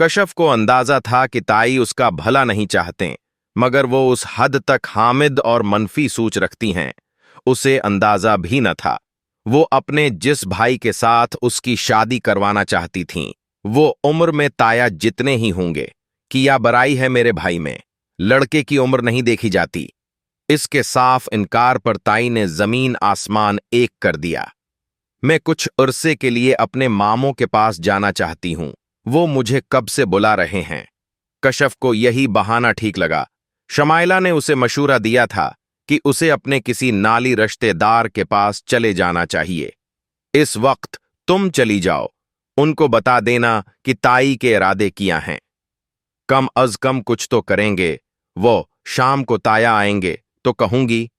कशफ को अंदाजा था कि ताई उसका भला नहीं चाहते, मगर वो उस हद तक हामिद और मनफी सोच रखती हैं, उसे अंदाजा भी न था। वो अपने जिस भाई के साथ उसकी शादी करवाना चाहती थीं, वो उम्र में ताया जितने ही होंगे। किया बराई है मेरे भाई में, लड़के की उम्र नहीं देखी जाती। इसके साफ इनकार पर ताई ने जमीन आसमान एक कर दिया। मैं कुछ अरसे के लिए अपने मामों के पास जाना चाहती हूं, वो मुझे कब से बुला रहे हैं। कशफ को यही बहाना ठीक लगा। शमाइला ने उसे मशूरा दिया था कि उसे अपने किसी नाली रिश्तेदार के पास चले जाना चाहिए। इस वक्त तुम चली जाओ, उनको बता देना कि ताई के इरादे किया हैं। कम अज कम कुछ तो करेंगे। वो शाम को ताया आएंगे तो कहूंगी,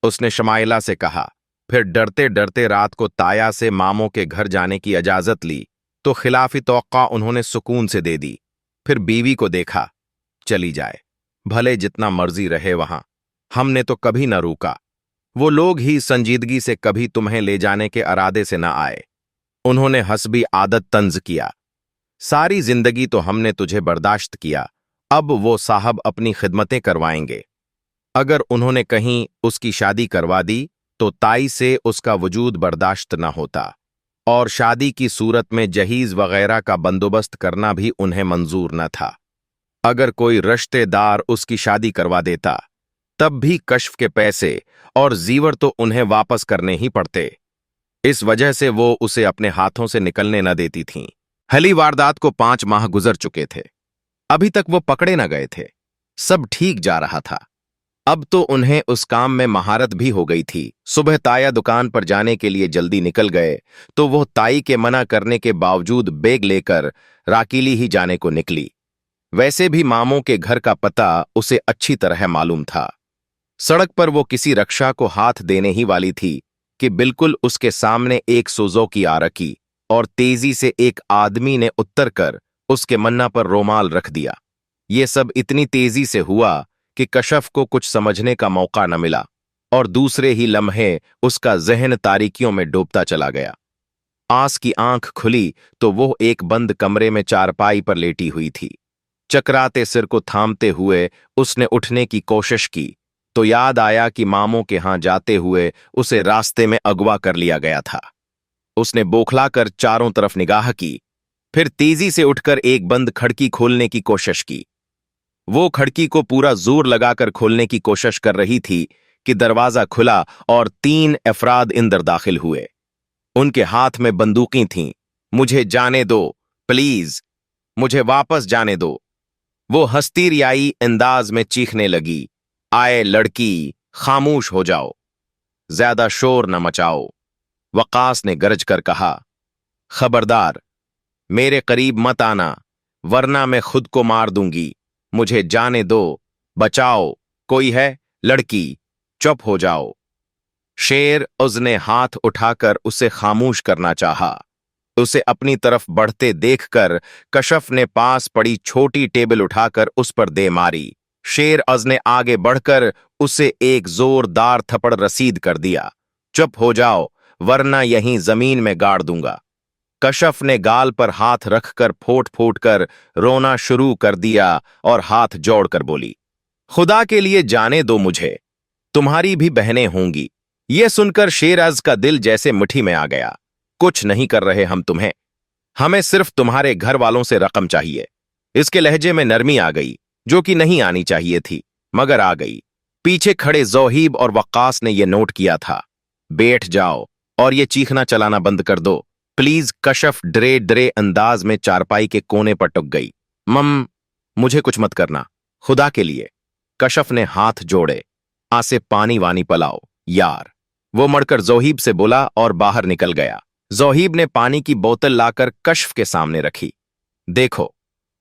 उसने शमाइला से कहा। फिर डरते डरते रात को ताया से मामों के घर जाने की इजाजत ली तो खिलाफी तौक़्क़ा उन्होंने सुकून से दे दी। फिर बीवी को देखा, चली जाए, भले जितना मर्जी रहे वहां, हमने तो कभी न रोका। वो लोग ही संजीदगी से कभी तुम्हें ले जाने के इरादे से न आए। उन्होंने हस्बी आदत तंज किया। सारी जिंदगी तो हमने तुझे बर्दाश्त किया, अब वो साहब अपनी खिदमतें करवाएंगे। अगर उन्होंने कहीं उसकी शादी करवा दी तो ताई से उसका वजूद बर्दाश्त न होता, और शादी की सूरत में जहीज वगैरह का बंदोबस्त करना भी उन्हें मंजूर न था। अगर कोई रिश्तेदार उसकी शादी करवा देता तब भी कश्फ के पैसे और जीवर तो उन्हें वापस करने ही पड़ते। इस वजह से वो उसे अपने हाथों से निकलने न देती थीं। हली वारदात को 5 माह गुजर चुके थे। अभी तक वो पकड़े न गए थे। सब ठीक जा रहा था। अब तो उन्हें उस काम में महारत भी हो गई थी। सुबह ताया दुकान पर जाने के लिए जल्दी निकल गए तो वो ताई के मना करने के बावजूद बैग लेकर राकीली ही जाने को निकली। वैसे भी मामों के घर का पता उसे अच्छी तरह मालूम था। सड़क पर वो किसी रक्षा को हाथ देने ही वाली थी कि बिल्कुल उसके सामने एक सुज़ुकी आ रखी और तेजी से एक आदमी ने उत्तर कर उसके मन्ना पर रोमाल रख दिया। ये सब इतनी तेजी से हुआ कि कशफ को कुछ समझने का मौका न मिला और दूसरे ही लम्हे उसका जहन तारीकियों में डूबता चला गया। आस की आंख खुली तो वो एक बंद कमरे में चारपाई पर लेटी हुई थी। चकराते सिर को थामते हुए उसने उठने की कोशिश की तो याद आया कि मामों के यहां जाते हुए उसे रास्ते में अगवा कर लिया गया था। उसने बौखलाकर चारों तरफ निगाह की, फिर तेजी से उठकर एक बंद खिड़की खोलने की कोशिश की। वो खिड़की को पूरा जोर लगाकर खोलने की कोशिश कर रही थी कि दरवाजा खुला और 3 अफराद अंदर दाखिल हुए। उनके हाथ में बंदूकें थीं। मुझे जाने दो, प्लीज, मुझे वापस जाने दो, वो हंसती रियाई अंदाज में चीखने लगी। आए लड़की, खामोश हो जाओ, ज्यादा शोर न मचाओ, वकास ने गरज कर कहा। खबरदार, मेरे करीब मत आना वरना मैं खुद को मार दूंगी। मुझे जाने दो, बचाओ, कोई है? लड़की, चुप हो जाओ। शेर उसने हाथ उठाकर उसे खामोश करना चाहा। उसे अपनी तरफ बढ़ते देखकर कशफ ने पास पड़ी छोटी टेबल उठाकर उस पर दे मारी। शेर अज ने आगे बढ़कर उसे एक जोरदार थप्पड़ रसीद कर दिया। चुप हो जाओ वरना यहीं जमीन में गाड़ दूंगा। कशफ ने गाल पर हाथ रखकर फोट फोट कर रोना शुरू कर दिया और हाथ जोड़कर बोली, खुदा के लिए जाने दो मुझे, तुम्हारी भी बहनें होंगी। यह सुनकर शेरअज़ का दिल जैसे मुट्ठी में आ गया। कुछ नहीं कर रहे हम तुम्हें, हमें सिर्फ तुम्हारे घर वालों से रकम चाहिए। इसके लहजे में नरमी आ गई जो कि नहीं आनी चाहिए थी, मगर आ गई। पीछे खड़े ज़ोहीब और वक्कास ने यह नोट किया था। बैठ जाओ और ये चीखना चलाना बंद कर दो प्लीज। कशफ डरे डरे अंदाज में चारपाई के कोने पर टुक गई। मुझे कुछ मत करना, खुदा के लिए। कशफ ने हाथ जोड़े। आसे पानी वानी पलाओ यार, वो मड़कर ज़ोहीब से बोला और बाहर निकल गया। ज़ोहीब ने पानी की बोतल लाकर कशफ के सामने रखी। देखो,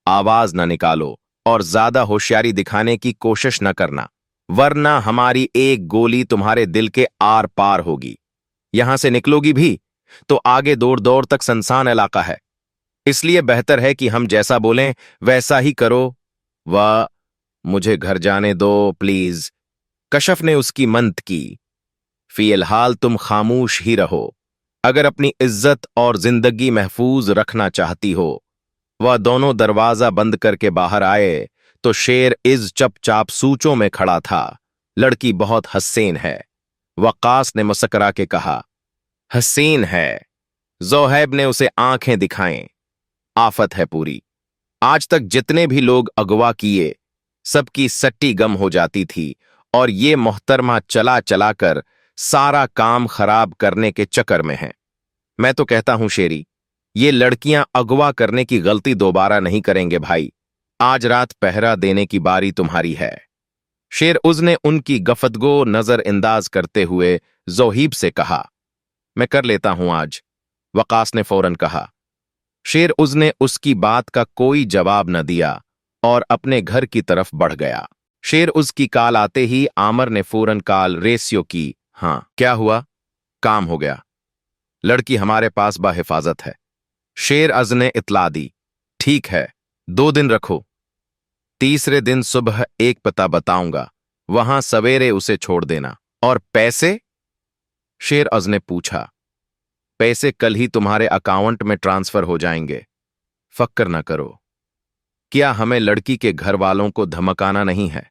आवाज न निकालो और ज्यादा होशियारी दिखाने की कोशिश न करना, वरना हमारी एक गोली तुम्हारे दिल के आर पार होगी। यहां से निकलोगी भी तो आगे दूर दूर तक सुनसान इलाका है, इसलिए बेहतर है कि हम जैसा बोलें वैसा ही करो। वाह, मुझे घर जाने दो प्लीज। कशफ ने उसकी मंत की। फिलहाल तुम खामोश ही रहो। अगर अपनी इज्जत और जिंदगी महफूज रखना चाहती हो वह दोनों दरवाजा बंद करके बाहर आए तो शेर इज चपचाप सूचों में खड़ा था। लड़की बहुत हसीन है। वक्कास ने मुस्करा के कहा। हसीन है? ज़ोहैब ने उसे आंखें दिखाएं। आफत है पूरी। आज तक जितने भी लोग अगवा किए सबकी सट्टी गम हो जाती थी, और ये मोहतरमा चला चला कर सारा काम खराब करने के चक्कर में है। मैं तो कहता हूं शेरी, ये लड़कियां अगवा करने की गलती दोबारा नहीं करेंगे भाई। आज रात पहरा देने की बारी तुम्हारी है। शेर उज़ ने उनकी गफतगो नजर अंदाज करते हुए ज़ोहीब से कहा। मैं कर लेता हूं आज, वकास ने फौरन कहा। शेर उज़ ने उसकी बात का कोई जवाब न दिया और अपने घर की तरफ बढ़ गया। शेर उज़ की कॉल आते ही आमर ने फौरन कॉल रेसियो की। हाँ, क्या हुआ? काम हो गया। लड़की हमारे पास बाहिफाजत है। शेर अज़ ने इतला दी। ठीक है, 2 दिन रखो। तीसरे दिन सुबह एक पता बताऊंगा, वहां सवेरे उसे छोड़ देना। और पैसे? शेर अज़ ने पूछा। पैसे कल ही तुम्हारे अकाउंट में ट्रांसफर हो जाएंगे, फक्र न करो। क्या हमें लड़की के घर वालों को धमकाना नहीं है?